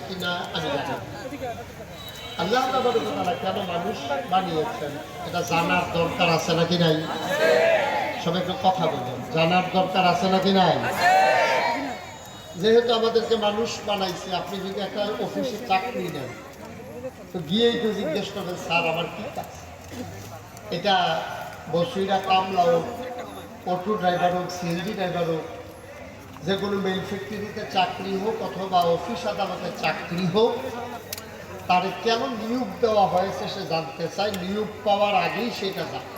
কিনা আমি জানি না। আল্লাহ তাআলা কেন মানুষ বানিয়েছেন এটা জানার দরকার আছে নাকি নাই? সবাই একটু কথা বলুন, জানার দরকার আছে নাকি নাই? যেহেতু আমাদেরকে মানুষ বানাইছে, আপনি যদি একটা অফিসে চাকরি নেন তো গিয়েই তো জিজ্ঞেস করবেন, স্যার আমার কি কাজ? এটা বসুইরা কামলা হোক, অটো ড্রাইভার হোক, সিএনজি ড্রাইভার হোক, যে কোনো মেল ফ্যাক্টরিতে চাকরি হোক অথবা অফিস আদালতের চাকরি হোক, তারে কেন নিয়োগ দেওয়া হয়েছে সে জানতে চায়, নিয়োগ পাওয়ার আগেই সেটা জানে।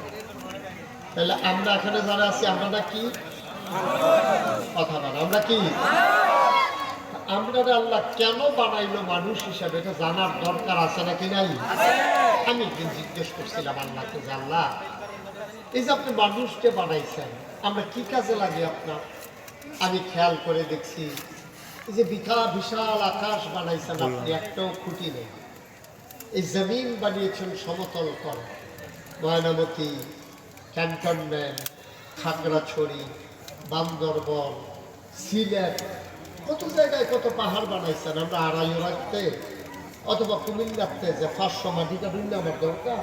তাহলে আমরা এখানে যারা আছি আমরা কি কথা বলে, আমরা কি আমরা আল্লাহ কেন বানাইলো মানুষ হিসাবে এটা জানার দরকার আছে নাকি নাই? আমি একদিন জিজ্ঞেস করছিলাম আল্লাহকে, যে আল্লাহ এই যে আপনি মানুষকে বানাইছেন আমরা কি কাজে লাগে আপনার? আমি খেয়াল করে দেখছি এই যে বিশাল আকাশ বানাইছেন আপনি, একটাও খুঁটি নেই। এই জমিন বানিয়েছেন সমতল করে, ময়নামতি, ক্যান্টনমেন্ট, খাগড়াছড়ি, বান্দরবন, সিলেট, কত জায়গায় কত পাহাড় বানাইছেন। আমরা আড়াইও রাখতে অথবা কুমিল্লাতে যে 500 মাটিটা বুঝলে আমার দরকার,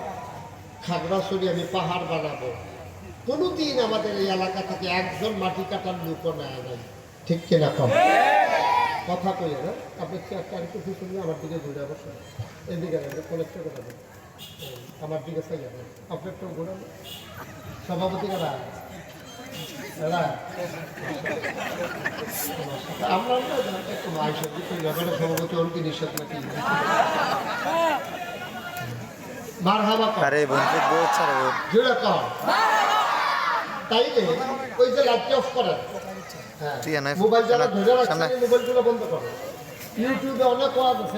খাগড়াছড়ি আমি পাহাড় বানাবো, কোনোদিন আমাদের এই এলাকা থেকে একজন মাটি কাটার লোকও নেয় নাই। ঠিক কিনা কম কথা কইলে না? আপনি একটা একটু পিছনে আমার দিকে ঘুরে বসুন, এদিকে কলেক্টর করে দেন, আমার দিকে চাই যাবেন, আপনি একটু ঘুরাবেন। সভাপতি কারা? আমরা একটু আইসব ব্যাপারে সভাপতি অর্কি নিঃশ্বাস নাকি মার হাবা জোরে কর। তাইলে ওই যে লাইট অফ করেন, হ্যাঁ মোবাইল যারা ধরে রাখছেন মোবাইলগুলো বন্ধ করেন। ইউটিউবে অনেক ওয়াজ আছে,